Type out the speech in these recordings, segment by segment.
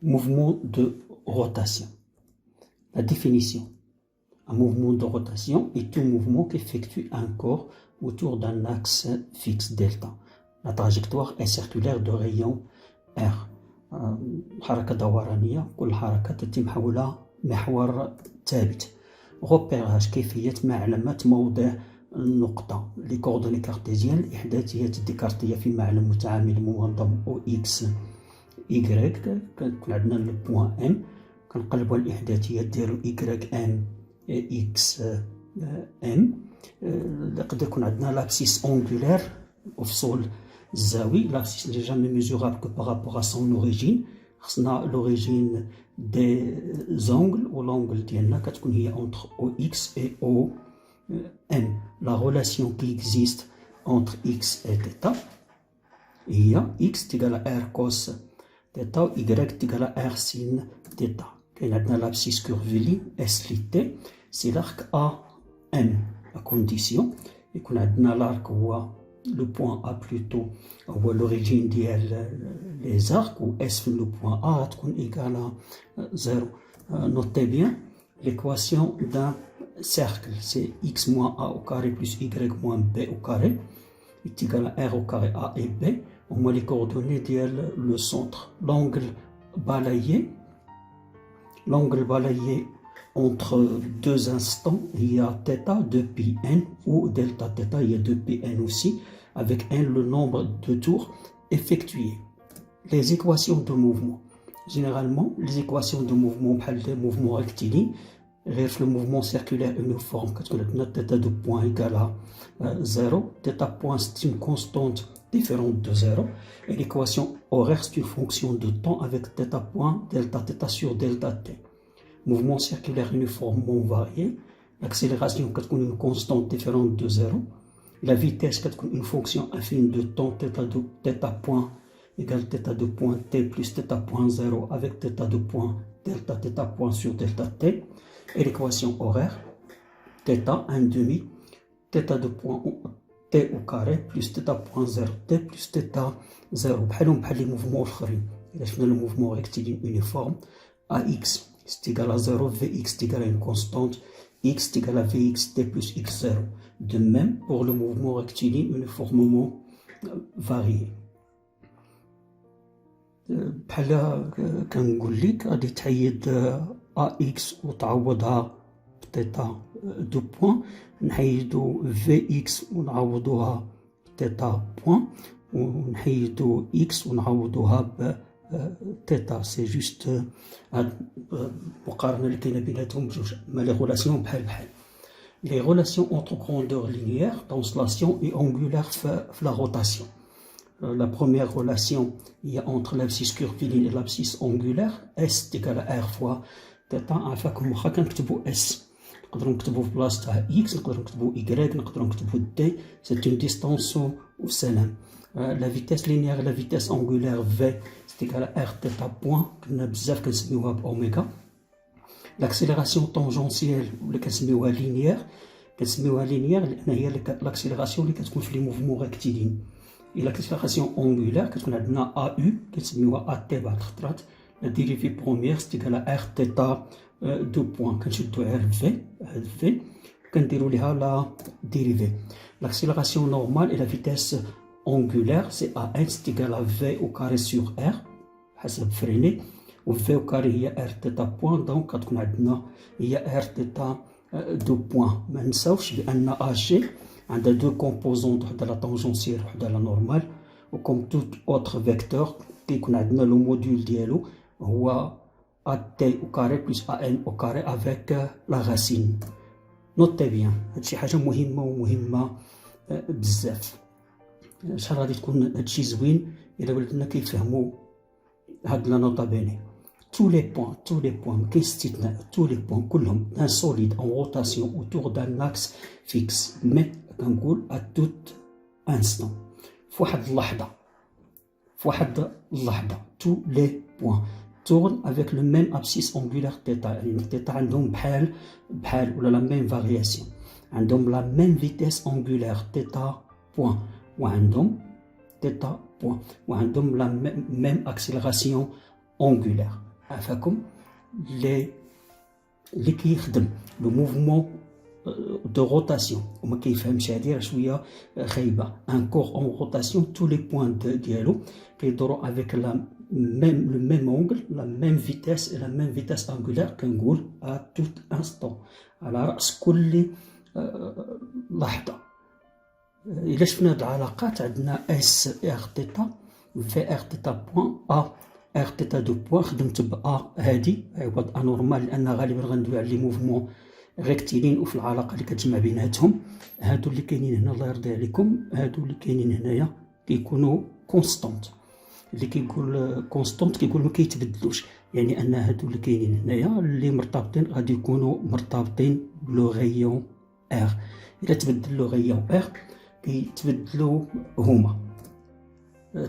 Mouvement de rotation. La définition. Un mouvement de rotation est tout mouvement qu'effectue un corps autour d'un axe fixe delta. La trajectoire est circulaire de rayon R. حركة دورانية، كل حركة تتم حول محور ثابت. repérage كيفية معلمة موضع النقطة. les coordonnées cartésiennes الإحداثيات الديكارتية في معلم متعامل منظم OX Y. كنكون عندنا لو بوان ام كنقلبوا الإحداثيات ديالو Y ام X ام. يقدر يكون عندنا l'abscisse angulaire وفصول الزاوي. l'abscisse n'est jamais mesurable que par rapport à son origine. خصنا l'origine des angles و l'angle ديالنا كتكون هي entre OX et OM. la relation qui existe entre X et θ هي X égale à R cos θ و Y égale à R sin θ. كاين عندنا l'abscisse curviligne S T. c'est l'arc AM. à condition يكون عندنا l'arc هو le point A plutôt هو l'origine ديال les arcs ou S في le point A تكون égal à 0. notez bien l'équation d'un cercle, c'est x moins a au carré plus y moins b au carré est égal à r au carré a et b. On met les coordonnées de le centre. L'angle balayé entre deux instants, il y a θ de pi n ou delta θ, il y a 2 pi n aussi, avec n le nombre de tours effectués. Les équations de mouvement. Généralement, les équations de mouvement, le mouvement rectiligne, le mouvement circulaire uniforme, θ de point égale à 0, θ point c'est une constante différente de 0, et l'équation horaire c'est une fonction de temps avec θ point delta θ sur delta t. Mouvement circulaire uniformément varié, l'accélération est une constante différente de 0, la vitesse est une fonction infinie de temps θ point égale θ de point t plus θ point 0 avec θ de point delta θ point sur delta t. Et l'équation horaire, θ 1 demi, θ de point t au carré plus θ point 0 t plus θ 0. بحالهم بحال les mouvements الآخرين. إذا شفنا le mouvement rectiligne uniforme, AX c'est égal à 0, Vx est égal à une constante, X est égal à Vx t plus x0. De même pour le mouvement rectiligne uniformément varié. بحال كنقول لك غادي تحيد AX وتعوضها بثيتا دو بوان، نحيدو VX ونعوضوها بثيتا بوان، ونحيدو X ونعوضوها بثيتا. سي جوست المقارنة اللي كاينة بيناتهم بجوج، ما لي غولاسيون بحال بحال. لي غولاسيون اونتر grandeur linéaire, translation et angulaire في la rotation. La première relation il y a entre l'abscisse curviligne et l'abscisse angulaire, S égale à R fois θ. عافاكم واخا كنكتبوا اس نقدروا نكتبوا في بلاصتها اكس، نقدروا نكتبوا y، نقدروا نكتبوا دي. c'est une distance وسلام. la vitesse linéaire la vitesse angulaire v c'est égal à r θ point كنا بزاف كنسميوها باوميغا. l'accélération tangentielle اللي كنسميوها linéaire لان هي l'accélération اللي كتكون في لي موفمون ريكتيلين. et l'accélération angulaire كتكون عندنا AU كنسميوها AT بعض الخطرات. la dérivée première c'est égal à r θ دو بوان كنشدو على V كنديرو ليها لا dérivée. l'accélération normale et la vitesse angulaire c'est AN c'est égal à V au carré sur R حسب فريني، و V au carré هي r θ بوان، دونك كتكون عندنا هي r θ دو بوان. ما نساوش بأن AG عندها دو كومبوزونت، وحده لا طونجونسيال وحده لا نورمال، و كوم توت اوتر فيكتور كيكون عندنا لو موديول ديالو هو AT au carré plus AN au carré avec la racine. Notez bien, هادشي حاجة مهمة ومهمة بزاف. شحال غادي تكون هادشي زوين إلا ولدنا كيفهموا هاد لا نوطا بيني. tous les points مكاين استثناء، tous les points كلهم d'un solide en rotation autour d'un axe fixe، mais كنقول à tout instant في واحد اللحظة tous les points tourne avec le même abscisse angulaire θ. يعني θ عندهم بحال ولا la même variation، عندهم la même vitesse angulaire θ point، وعندهم θ point، وعندهم la même accélération angulaire. عفاكم اللي كيخدم لو موفمون de rotation وما كيفهمش هادي راه شويه خايبه. ان كور اون روتاسيون تو لي بوين ديالو كيدوروا افيك لا ميم لو ميم اونغل لا ميم فيتاس لا ميم فيتاس انغولار كنقول ا توت انستون على راس كل لحظه. الا شفنا هاد العلاقات عندنا اس ار تيتا في ار تيتا بوين ا ار تيتا دو بوين خدمت ب ا هادي عوض ا نورمال لان غالبا غندوي على لي موفمون ريكتيلين وفي العلاقه اللي كتجمع بيناتهم. هادو اللي كاينين هنا الله يرضي عليكم هادو اللي كاينين هنايا كيكونوا كونستانت. اللي كيقول كونستانت كيقول ما كيتبدلوش، يعني ان هادو اللي كاينين هنايا اللي مرتبطين غادي يكونوا مرتبطين بلو غيون ار. الا تبدل لو غيون ار كيتبدلوا هما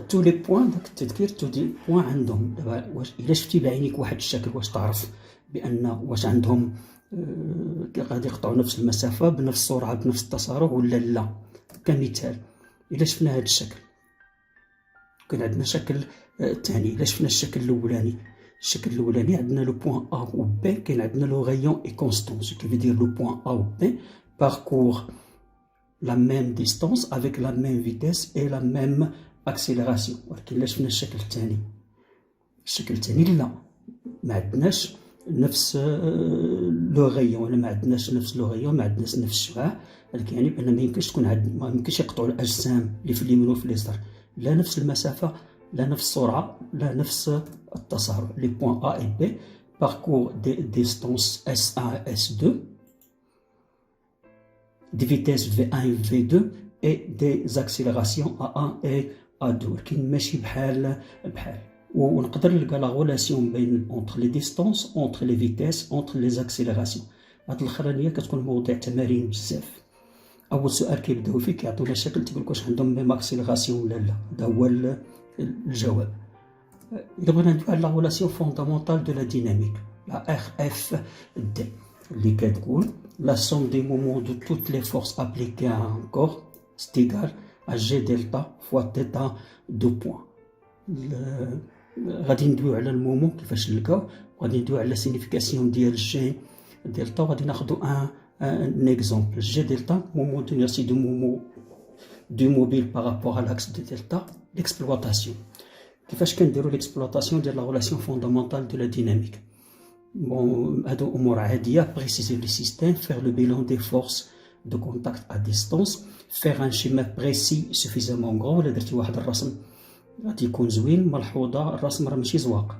تو لي بوين. داك التذكير تو لي بوين عندهم دابا واش الا شفتي بعينيك واحد الشكل واش تعرف بان واش عندهم غادي يقطعوا نفس المسافه بنفس السرعه بنفس التسارع ولا لا. كمثال الا شفنا هذا الشكل كان عندنا شكل ثاني. الا شفنا الشكل الاولاني الشكل الاولاني عندنا لو بوين ا و بي كاين عندنا لو غيون اي كونستون سو كي في دير لو بوين ا و بي باركور la même distance avec la même vitesse et la même accélération. ولكن الا شفنا الشكل الثاني لا ما عندناش نفس لو غيون ولا ما عندناش نفس لو غيون ما عندناش نفس الشعاع. هذاك يعني بان ما يمكنش تكون ما يمكنش يقطعوا الاجسام اللي في اليمين وفي اليسار لا نفس المسافه لا نفس السرعه لا نفس التسارع. لي بوين ا اي بي باركور دي ديستانس اس 1 اس 2 des vitesses V1 et V2 et des accélérations A1 et A2. ولكن ماشي بحال ونقدر نلقى لا غولاسيون بين entre les distances entre les vitesses entre les accélérations. هاد الاخرانيه كتكون مواضيع تمارين بزاف. اول سؤال كيبداو فيه كيعطونا الشكل تيقول لك واش عندهم ميم اكسيليراسيون ولا لا. هذا هو الجواب. الا بغينا ندوي على لا غولاسيون فوندامونتال دو لا ديناميك لا ار اف دي اللي كتقول la somme des moments de toutes les forces appliquées à un corps c'est égal à G delta fois θ de point. غادي ندويو على المومون كيفاش نلقاو وغادي ندويو على لا سينيفيكاسيون ديال جي دلتا وغادي ناخدو ان اكزومبل. جي دلتا مومون d'inertie du moment du mobile par rapport à l'axe de delta. l'exploitation كيفاش كنديرو l'exploitation ديال لا غولاسيون فوندامونتال دو لا ديناميك. Bon, هادو امور عاديه. préciser le système, faire le bilan des forces de contact à distance, faire un schéma précis suffisamment grand. ولا درتي واحد الرسم غادي يكون زوين. ملحوظه الرسم راه ماشي زواق،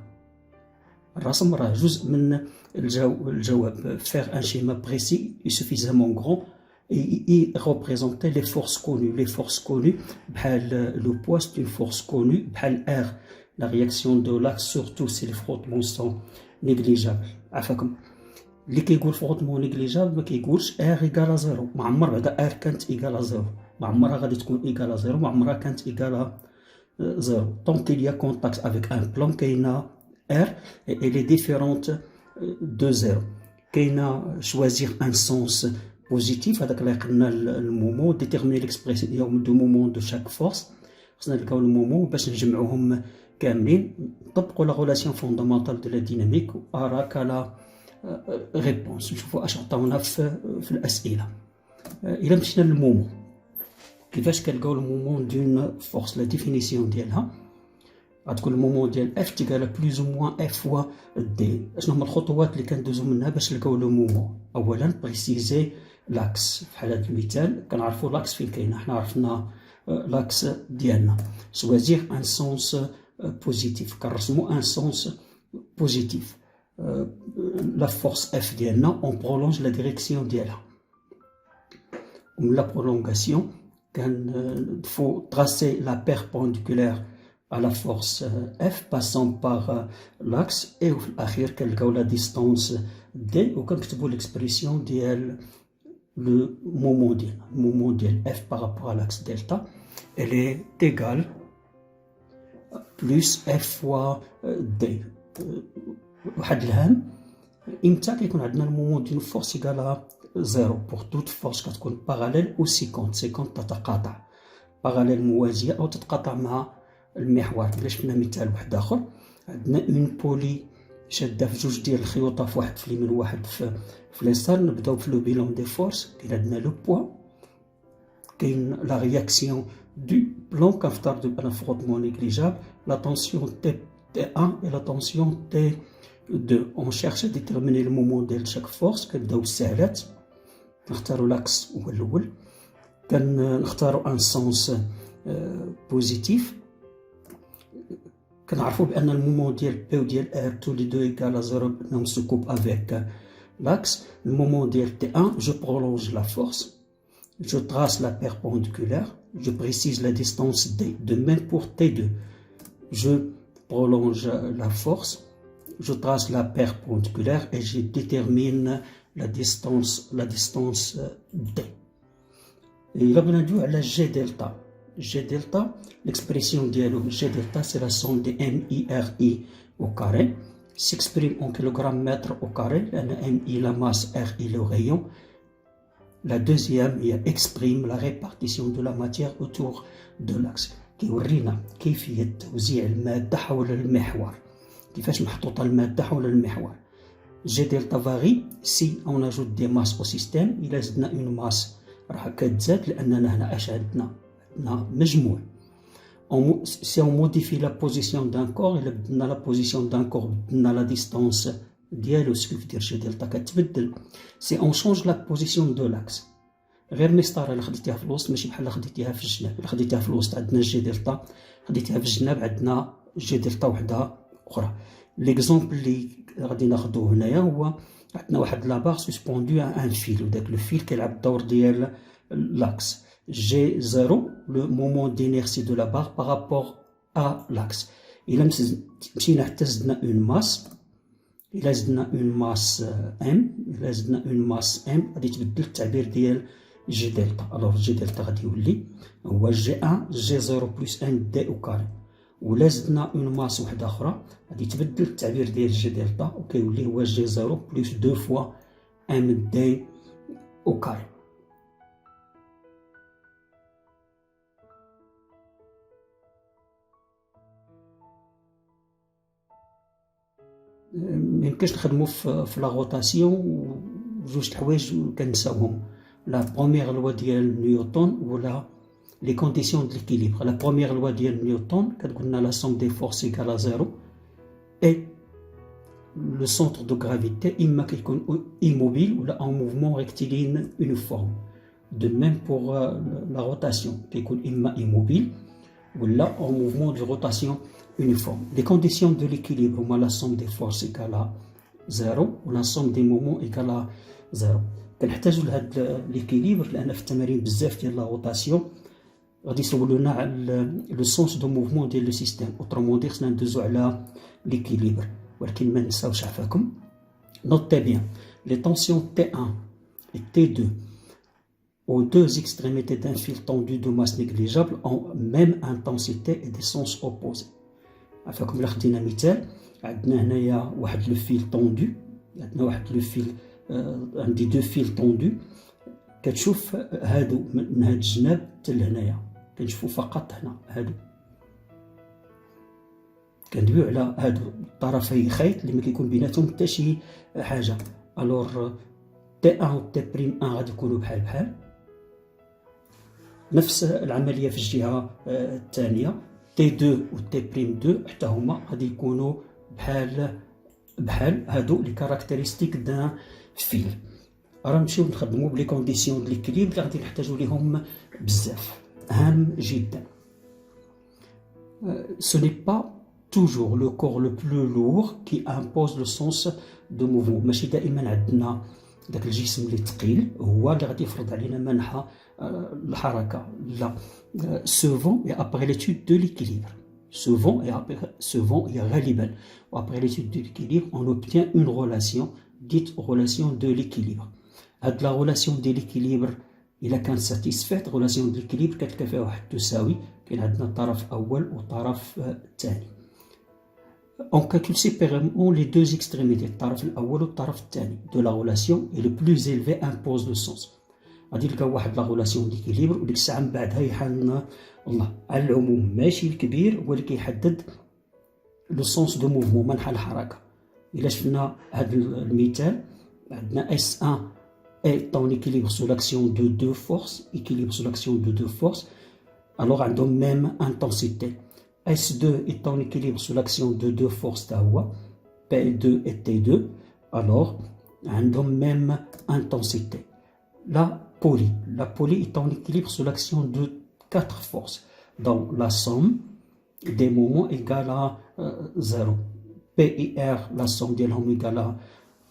الرسم راه جزء من الجواب. faire un schéma précis et suffisamment grand et représenter les forces connues. les forces connues بحال le poids c'est une force connue بحال R. la réaction de l'axe surtout si les frottements sont نيجليجابل. عفاكم اللي كيقول فروتمون نيجليجابل ما كيقولش ار ايكالا زيرو. ما عمر بعدا ار كانت ايكالا زيرو، ما عمرها غادي تكون ايكالا زيرو، ما عمرها كانت ايكالا زيرو. طونك il y a contact avec un plan كاينه ار et les différentes de زيرو. كاينه choisir un sens positif هذاك اللي قلنا المومون déterminer l'expression du moment de chaque force. خصنا نلقاو المومون باش نجمعوهم كاملين. نطبقوا لا غولاسيون فوندامونتال دو لا ديناميك وراك لا ريبونس. نشوفوا اش عطاونا في الاسئله. الا مشينا للمومون كيفاش كنلقاو المومون دون فورس. لا ديفينيسيون ديالها غتكون المومون ديال اف تيكال بلوز او موان اف فوا دي. شنو هما الخطوات اللي كندوزو منها باش نلقاو لو مومون؟ اولا بريسيزي لاكس. في حاله المثال كنعرفوا لاكس فين كاينه، حنا عرفنا لاكس ديالنا. choisir un sens positif كنرسمو ان سونس بوزيتيف. لا فورس اف ديالنا اون برولونج لا ديريكسيون ديالها. ومن لا برولونغاسيون فو تراسي لا بيربونديكولير à la force F passant par l'axe et في الأخير كنلقاو لا ديستانس دي وكنكتبو l'expression ديال le moment ديالنا. المومون ديال F par rapport à l'axe delta elle est égale plus F fois D. واحد الهام امتى كيكون عندنا المومون ديال فورس ايكالا زيرو؟ بور توت فورس كتكون باراليل او سيكونت. سيكونت تتقاطع باراليل موازيه او تتقاطع مع المحور. الا شفنا مثال واحد اخر عندنا اون بولي شاده في جوج ديال الخيوطه في واحد في اليمين وواحد في اليسار. نبداو في لو بيلون دي فورس. كاين عندنا لو بوا، كاين لا رياكسيون دو بلون كنفترضوا بان فروتمون نيغليجابل، لا طونسيون تي 1 et la tension T2. On cherche à déterminer le moment de chaque force. كنبداو بالسهلات، نختاروا لاكس هو الاول، كنختاروا ان سونس بوزيتيف. كنعرفوا بان المومون ديال بي وديال ار تو لي دو ايكال ا زيرو بانهم سكوب افيك l'axe. Le moment de T1, je prolonge la force, je trace la perpendiculaire, je précise la distance D. De même pour T2, je prolonge la force, je trace la perpendiculaire et je détermine la distance D. Et il a besoin de G delta. G delta, l'expression de G delta, c'est la somme de MIRI au carré, s'exprime en kg/mètre au carré. MI la masse, RI le rayon. La deuxième exprime la répartition de la matière autour de l'axe. كيورينا كيفية توزيع المادة حول المحور، كيفاش محطوطة المادة حول المحور. G delta varie si on ajoute des masses au système. إلا زدنا une masse راح كتزاد لأننا هنا اش عندنا مجموع. Si on modifie la position d'un corps, إلا بدلنا la position d'un corps بدلنا la distance ديالو، سكو دير G delta كتبدل. Si on change la position de l'axe، غير مسطره اللي خديتيها في الوسط ماشي بحال اللي خديتيها في الجناب. اللي خديتيها في الوسط عندنا جي دلتا، خديتيها في الجناب عندنا جي دلتا وحده اخرى. ليكزومبل اللي غادي ناخذوه هنايا هو عندنا واحد لا باغ سسبوندو ا ان فيل، وداك لو فيل كيلعب الدور ديال لاكس. جي زيرو لو مومون دينيرسي دو لا باغ بارابور ا لاكس. الا مشينا حتى زدنا اون ماس، الا زدنا اون ماس ام، الا زدنا اون ماس ام غادي تبدل التعبير ديال جي دلتا. الوغ جي دلتا غادي يولي هو جي 1 جي 0 بلس 1 دي او كاري. ولا زدنا اون ماس وحده اخرى غادي تبدل التعبير ديال جي دلتا وكيولي هو جي 0 بلس 2 فوا ام دي او كاري. ميمكنش نخدمو في لا روتاسيون جوج الحوايج كنساوهم. La première loi de Newton ou les conditions de l'équilibre. La première loi de Newton, quand la somme des forces égale à 0, et le centre de gravité immobile ou en mouvement rectiligne uniforme. De même pour la rotation, qui est immobile ou là en mouvement de rotation uniforme. Les conditions de l'équilibre, la somme des forces égale à 0 ou la somme des moments égale à 0. كنحتاجوا لهذا ليكيليبر لان في التمارين بزاف ديال لا روتاسيون غادي يسولونا على لو سونس دو موفمون ديال لو سيستيم. اوترومون دي خصنا ندوزو على ليكيليبر، ولكن ما نساوش عفاكم. نوتي بيان لي طونسيون T1 et T2 aux deux extrémités d'un fil tendu de masse négligeable ont même intensité et des sens opposés. عفاكم الا خدينا مثال، عندنا هنايا واحد لو فيل طوندو، عندنا واحد لو فيل عندي دو فيل طوندو. كتشوف هادو من هاد الجناب حتى لهنايا، كنشوفو فقط هنا هادو، كندويو على هادو طرفي خيط اللي ما كيكون بيناتهم حتى شي حاجه. الوغ تي 1 و تي بريم 1 غادي يكونوا بحال بحال، نفس العمليه في الجهه الثانيه. تي 2 و تي بريم 2 حتى هما غادي يكونوا بحال هادو لي كاركتيرستيك دان فيل. راه نمشيو نخدمو بلي كونديسيون دو ليكيليبر اللي غادي نحتاجو ليهم بزاف، هام جدا. Ce n'est pas toujours le corps le plus lourd qui impose le sens de mouvement. ماشي دائما عندنا داك الجسم اللي ثقيل هو اللي غادي يفرض علينا منح الحركه. لا، souvent et après l'étude de l'équilibre, souvent et غالبا après l'étude de l'équilibre on obtient une relation dite relation de l'équilibre. هاد la relation de l'équilibre إلا كانت satisfaite، relation de l'équilibre كتلقى فيها واحد تساوي، كاين عندنا طرف أول وطرف ثاني. On calcule séparément les deux extrémités، الطرف الأول والطرف الثاني de la relation et le plus élevé impose le sens. غادي نلقاو واحد لا relation d'équilibre وديك الساعة من بعدها يحلنا الله. على العموم ماشي الكبير هو اللي كيحدد لو سونس دو موفمون، منح الحركة. إلا شفنا هذا المثال عندنا S1 est en équilibre sous l'action de deux forces, équilibre sous l'action de deux forces, alors عندهم même intensité. S2 est en équilibre sous l'action de deux forces تاهو P2 et T2, alors عندهم même intensité. La poly est en équilibre sous l'action de quatre forces. Donc la somme des moments égale à 0. P et R, la somme ديالهم égale à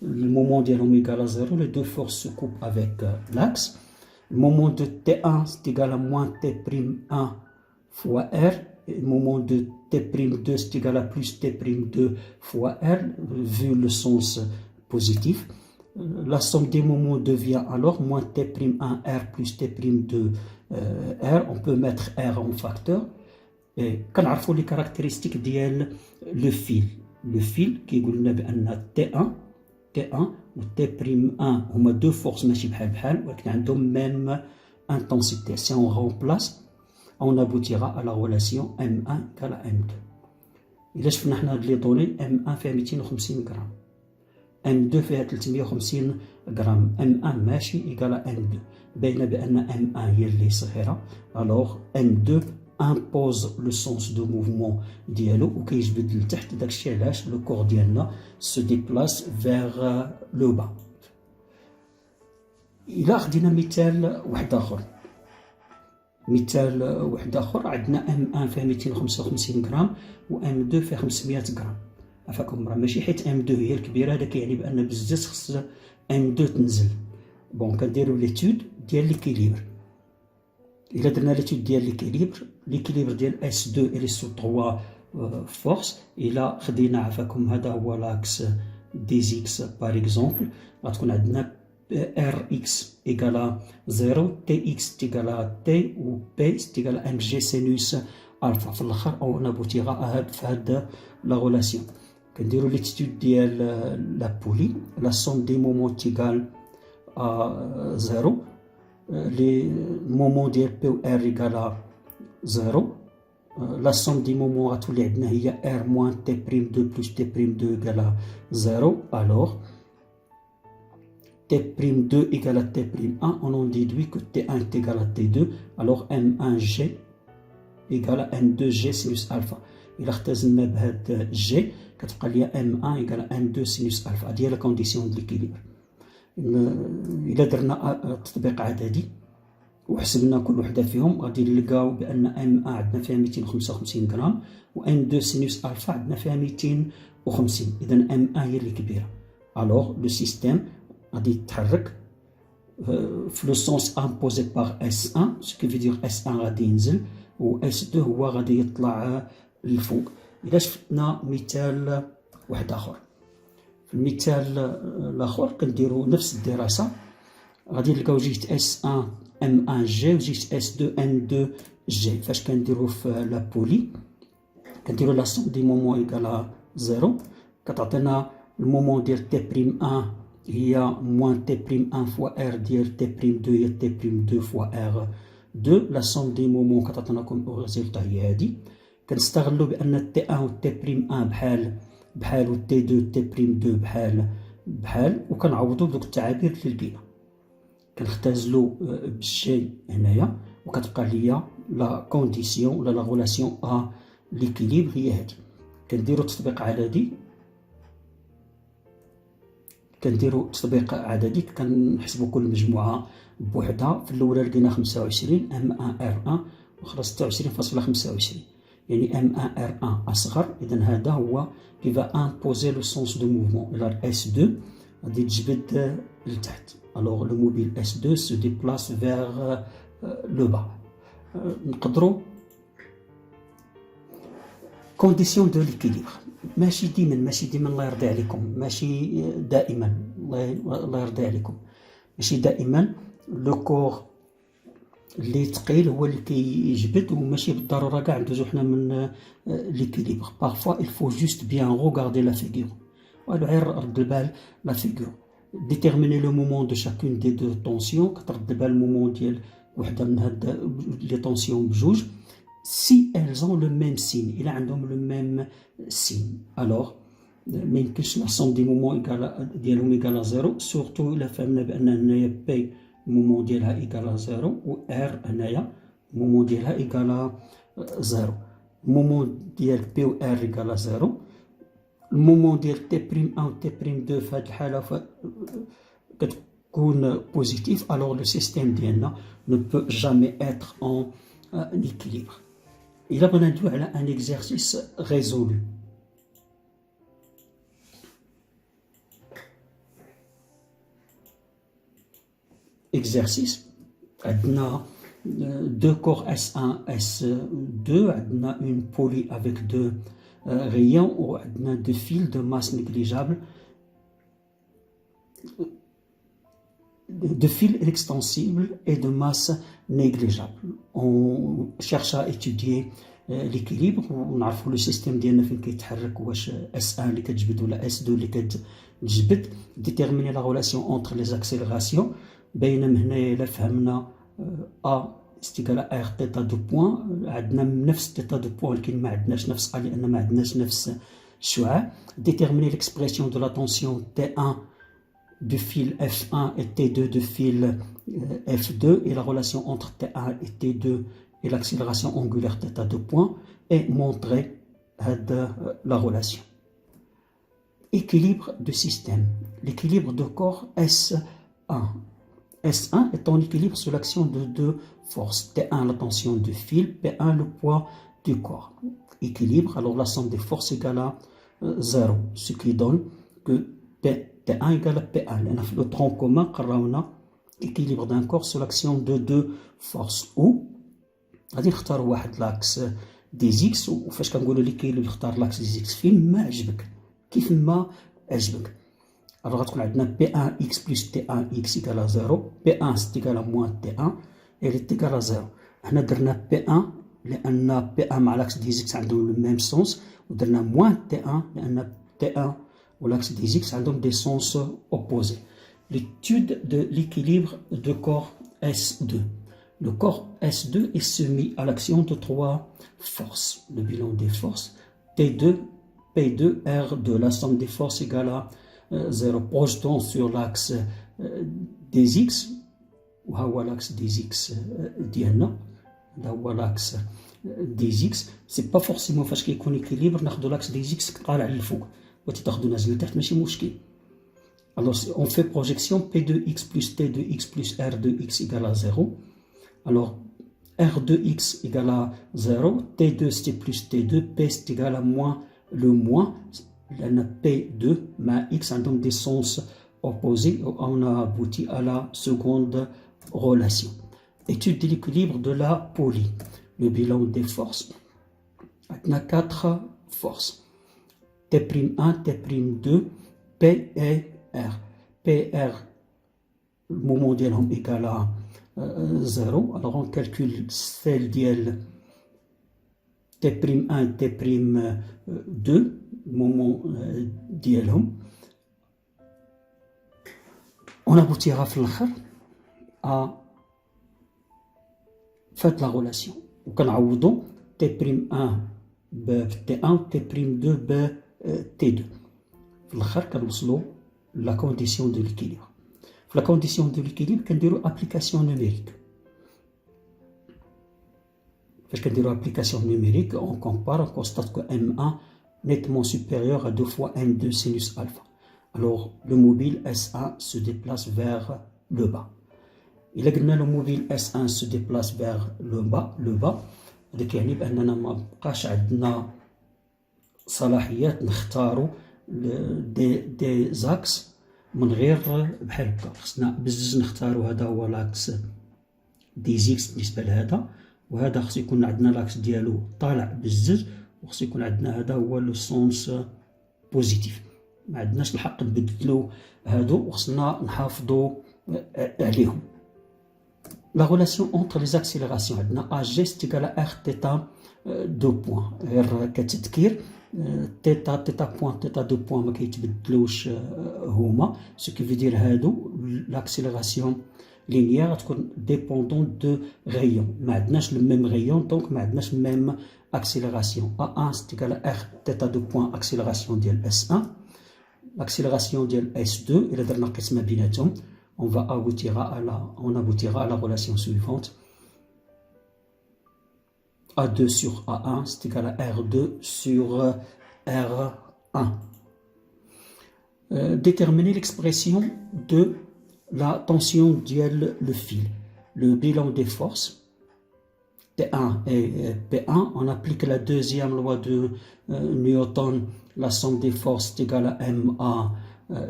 le moment ديالهم égale à 0. Les deux forces se coupent avec l'axe. Le moment de T1 c'est égal à moins T'1 fois R. Le moment de T'2 c'est égal à plus T'2 fois R, vu le sens positif. La somme des moments devient alors moins T'1 R plus T'2 R. On peut mettre R en facteur. Et كنعرفوا les caractéristiques ديال le fil. Le fil كيقول لنا بأن T1 و T'1 هما deux forces ماشي بحال ولكن عندهم même intensité. Si on remplace, on aboutira à la relation M1 égale à M2. إلا شفنا حنا هاد لي دوني M1 فيها 250 غرام، M2 فيها 350 غرام، M1 ماشي إيكالا M2. باينة بأن M1 هي اللي صغيرة، alors M2 impose le sens de mouvement ديالو وكيجبد لتحت. داكشي علاش لو كور ديالنا se déplace vers le bas. إلا خدينا مثال واحد آخر، عندنا M1 فيها 255 غرام و M2 فيها 500 غرام. عفاكم راه ماشي حيت M2 هي الكبيرة هذا كيعني بأن بزاف خص M2 تنزل. بون كنديرو ليتود ديال ليكيليبر. إلا درنا ليتود ديال ليكيليبر ديال S2 إلي سو 3 فورس. إلا خدينا عفاكم هذا هو لاكس دي زيكس باغ اكزومبل، غتكون عندنا Rx égale 0, Tx égale à T ou P égale à mg sinus alpha. في الآخر on aboutira في هاد la relation. كنديرو l'étude ديال la poulie. La somme des moments est égale à 0. Les moments ديال P ou R égale à 0. La somme des moments غتولي عندنا هي R moins T'2 plus T'2 égale à 0. Alors T'2 égale à T'1, on en déduit que T1 est égal à T2, alors M1G égale à M2G sinus alpha. إلا اختزلنا بهاد G كتبقى ليا M1 égale à M2 sinus alpha. هادي هي لا كونديسيون ديال ليكيليبر. إلا درنا تطبيق عددي وحسبنا كل وحدة فيهم غادي نلقاو بأن M1 عندنا فيها 255 غرام و M2 sinus alpha عندنا فيها 250. إذا M1 هي اللي كبيرة. alors le système غادي يتحرك في لو سونس امبوزي باغ S1، ce qui veut dire S1 غادي ينزل و S2 هو غادي يطلع للفوق. إلا شفنا مثال واحد آخر، في المثال الآخر كنديرو نفس الدراسة. غادي نلقاو جهة S1 M1G و جهة S2 M2G. فاش كنديرو في لا بولي كنديرو لا سوم دي مومون إيكالا 0، كتعطينا المومون ديال T'1 هي moins T'1 fois R ديال T'2 هي T'2 fois R2. لا سوم دي مومون كتعطيناكم الريزلتا هي هادي. كنستغلو بأن T1 و T'1 بحال و T2 و T'2 بحال وكنعوضو بدوك التعابير اللي لقينا. كنختازلو بالشي هنايا وكتبقى ليا لا كونديسيون ولا لا غولاسيون ا ليكيليبر هي هادي. كنديرو تطبيق عددي، كنحسبو كل مجموعة بوحدها. في الأولى لقينا 25 M1R1 وأخرى 26.25، يعني M1R1 أصغر. إذا هذا هو qui va imposer le sens de mouvement. إلى S2 غادي تجبد لتحت. alors le mobile S2 se déplace vers le bas. نقدروا condition de l'équilibre. ماشي ديما الله يرضي عليكم، ماشي دائما الله يرضي عليكم، ماشي دائما لو كور اللي ثقيل هو اللي كيجبد وماشي بالضروره كاع ندوزو حنا من ليكيليبر. parfois il faut juste bien regarder la figure. والو غير رد البال لا فيغور. déterminer le moment de chacune des deux tensions. كترد البال المومون ديال وحده من هاد لي طونسيون بجوج si elles ont le même signe. إلا عندهم le même signe alors ما يمكنش لاسوم دي مومون ايكال ديالهم ايكال زيرو، سورتو الا فهمنا بان هنايا بي المومون ديالها ايكال زيرو و ار هنايا المومون ديالها ايكال زيرو. المومون ديال بي و ار ايكال زيرو. المومون ديال تي بريم 1 و تي بريم 2 في هاد الحالة كتكون بوزيتيف، alors le système ديالنا ne peut jamais être en équilibre. إلا بغينا ندوي على ان exercice résolu. Exercice عندنا deux corps S1 S2، عندنا une poulie avec deux rayons و عندنا deux fils de masse négligeable، de fils extensibles et de masse négligeable. On cherche à étudier l'équilibre ونعرفوا لو سيستيم ديالنا فين كيتحرك، واش S1 اللي كتجبد ولا S2 اللي كتجبد. déterminer la relation entre les accélérations. باينه من هنايا الا فهمنا A استيكال ار تيتا دو بوان، عندنا نفس تيتا دو بوان ولكن ما عندناش نفس A لان ما عندناش نفس الشعاع. déterminer l'expression de la tension T1 du fil F1 et T2 du fil F2 et la relation entre T1 et T2 et l'accélération angulaire θ de point et montrer la relation. Équilibre de système. L'équilibre de corps S1. S1 est en équilibre sous l'action de deux forces. T1 la tension du fil, P1 le poids du corps. Équilibre, alors la somme des forces égale à 0, ce qui donne que T1 égale à P1. Le tronc commun, équilibre d'un corps sous l'action de deux forces. Ou غادي نختار واحد لاكس دي زيكس، وفاش كنقولوا لك اللي يختار لاكس دي زيكس فين ما عجبك كيف ما عجبك. alors غتكون عندنا P1x plus T1x égale à 0، P1 c'est égal à moins T1 et est égal à 0. حنا درنا P1 لان P1 مع لاكس دي زيكس عندهم لو ميم سونس، ودرنا moins T1 لان T1 و لاكس دي زيكس عندهم دي سونس opposés. l'étude de l'équilibre de corps S2. Le corps S2 est soumis à l'action de trois forces. Le bilan des forces T2, P2, R2. La somme des forces égale à 0. Projetons sur l'axe des X. Ou l'axe des X ديالنا. هو l'axe des X. C'est pas forcément فاش كيكون équilibre ناخذ l'axe des X طالع للفوق وتاخذوا نازل لتحت ماشي مشكل. Alors on fait projection P2X plus T2X plus R2X égale à 0. Alors, R2x égale à 0, T2 c'est plus T2, P c'est égal à moins le moins, P2 mais X a donc des sens opposés, on a abouti à la seconde relation. Étude de l'équilibre de la poulie. Le bilan des forces. On a 4 forces. T'1, T'2, P et R. PR, le moment d'elle égal à 0. Alors on calcule celle d'IL T'1 et T'2, moment d'ILهم. On aboutira à faire la relation. On كنعوضوا T'1 ب T1 T'2 ب T2. في الاخر كنوصلوا la condition de l'équilibre. La condition de l'équilibre, qu'on dirait application numérique. Parce qu'on dirait application numérique, on compare, on constate que M1 nettement supérieur à 2 fois M2 sinus alpha. Alors, le mobile S1 se déplace vers le bas. Il a que le mobile S1 se déplace vers le bas. Donc, يعني بأننا ما بقاش عندنا صلاحيات نختاروا des axes من غير بحال هكا. خصنا بزز نختاروا هذا هو لاكس دي زيكس بالنسبه لهذا، وهذا خص يكون عندنا لاكس ديالو طالع بزز، وخص يكون عندنا هذا هو لو سونس بوزيتيف. ما عندناش الحق نبدلوا هادو وخصنا نحافظوا عليهم. La relation entre les accélérations عندنا AG c'est égal à R θ 2 points. غير كتذكير θ بوان θ 2 بوان ما كيتبدلوش هما، ce qui veut dire هادو l'accélération linéaire تكون dépendante de rayon. ما عندناش le même rayon donc ما عندناش même accélération. A1 c'est égal à R θ 2 points accélération ديال S1 l'accélération de S2, et on aboutira à la relation suivante. A2 sur A1, c'est égal à R2 sur R1. Déterminer l'expression de la tension dièle le fil. Le bilan des forces, T1 et P1, on applique la deuxième loi de Newton, la somme des forces est égale à MA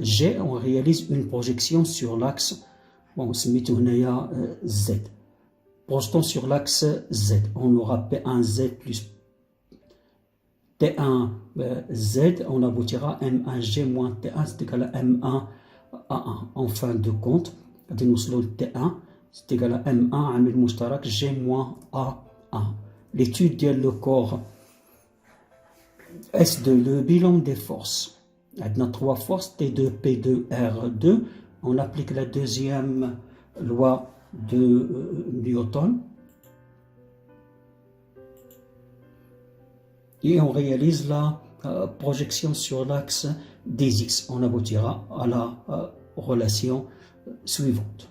G, on réalise une projection sur l'axe, bon, c'est Z. Projetons sur l'axe Z, on aura P1Z plus T1Z, on aboutira à M1G moins T1, c'est égal à M1A1. En fin de compte, T1, c'est égal à M1 عامل مشترك G moins A1. L'étude de le corps S2, le bilan des forces. On a 3 forces, T2, P2, R2. On applique la deuxième loi de Newton. Et on réalise la projection sur l'axe des X. On aboutira à la relation suivante.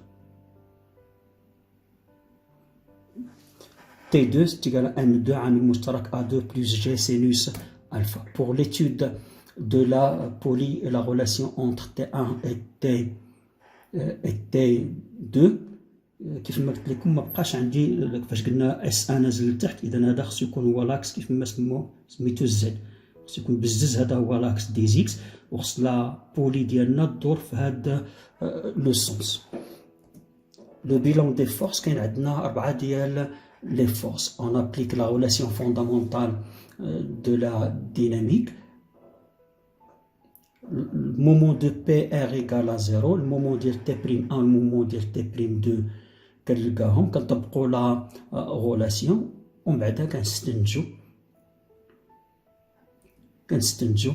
T2 c'est égal à M2 عامل مشترك A2 plus G sinus alpha. Pour l'étude de la poly et la relation entre T1 et T2 كيف ما قلت لكم ما بقاش عندي فاش قلنا اس ان نازل لتحت، اذا هذا خصو يكون هو لاكس كيف ما سميتو الزد، خصو يكون بزز هذا هو لاكس دي زيكس، وخص لا بولي ديالنا تدور في هذا لو سونس. لو بيلون دي فورس كاين عندنا 4 ديال لي فورس. اون ابليك لا ريلاسيون فوندامونتال دو لا ديناميك. Le moment de PR égale à 0, le moment de T'1, le moment de T'2 كنلقاهم كنطبقوا لا غولاسيون، ومن بعدها كنستنتجوا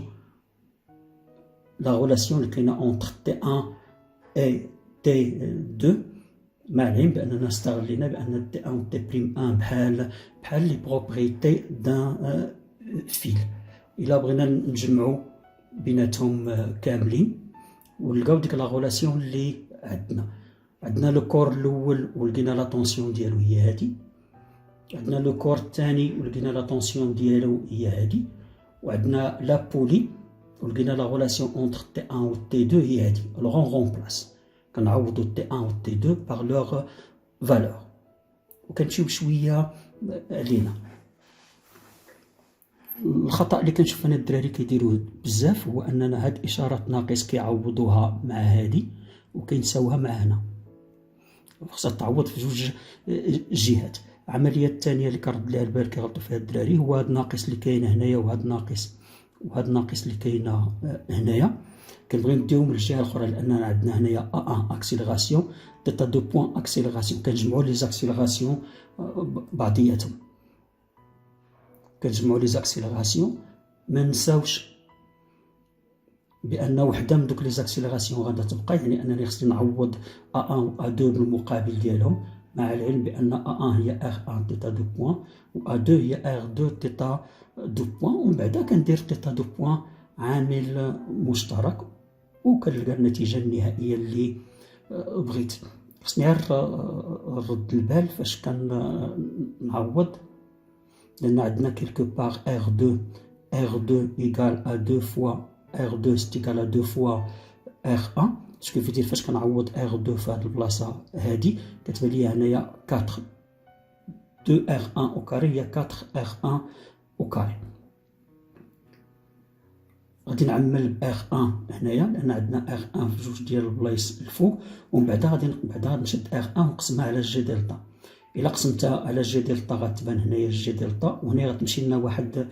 لا غولاسيون اللي كاينه اونتر T1 اي T2. مع العلم باننا استغلينا بان T1 و T'1 بحال لي بروبريتي دان فيل. الا بغينا نجمعوا بيناتهم كاملين ونلقاو ديك لا غولاسيون اللي عندنا لو كور الاول ولقينا لا طونسيون ديالو هي هادي، عندنا لو كور الثاني ولقينا لا طونسيون ديالو هي هادي، وعندنا لا بولي ولقينا لا غولاسيون اونتر T1 و T2 هي هادي. الوغ اون رومبلاس، كنعوضو T1 و T2 باغ لوغ فالور وكنمشيو بشويه علينا. الخطا اللي كنشوف انا الدراري كيديروه بزاف هو اننا هاد اشارات ناقص كيعوضوها مع هادي وكينساوها مع هنا، خصها تعوض في جوج جهات. العمليه الثانيه اللي كنرد لها البال كيغلطوا فيها الدراري هو هاد الناقص اللي كاين هنايا وهاد الناقص اللي كاينه هنايا، كنبغيو نديهم للجهه الاخرى لاننا عندنا هنايا A1 اكسيليراسيون ديتا 2 بوين اكسيليراسيون، كنجمعوا لي زاكسيليراسيون بعضياتهم، كنجمعوا لي زاكسيليراسيون. ما نساوش بان وحده من دوك لي زاكسيليراسيون غادا تبقى، يعني انني خصني نعوض A1 و A2 بالمقابل ديالهم، مع العلم بان A1 هي R1 تيتا 2 بوين و A2 هي R2 تيتا 2 بوين، ومن بعدا كندير تيتا 2 بوين عامل مشترك وكنلقى النتيجه النهائيه اللي بغيت. خصني غير نرد البال فاش كنعوض، لان عندنا كيلكو باغ R2 ايكال ا 2 فوا R2 c'est égal à 2 fois R1. Ce qui veut dire فاش كنعوض R2 في هاد البلاصه هادي كتبان لي هنايا 4 2R1 au carré هي 4R1 au carré. غادي نعمل R1 هنايا لان عندنا R1 في جوج ديال البلايص الفوق، ومن بعدا غادي نشد R1 ونقسمها على جي دلتا. الا قسمتها على جي دلتا غتبان هنايا جي دلتا، وهنا غتمشي لنا واحد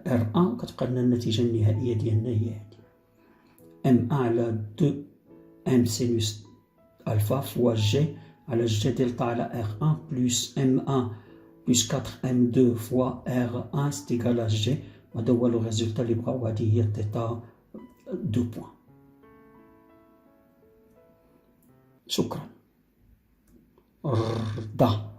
R1 وكتبقى لنا النتيجه النهائيه ديالنا هي هادي M1 على 2 M سينوس الفا فوا جي على جي دلتا على R1 بلس M1 بلس 4 M2 فوا R1 سي ايكال ا جي، وهذا هو لو ريزولتا اللي بغاو، هادي هي تيتا 2 بوين. شكرا. رضا.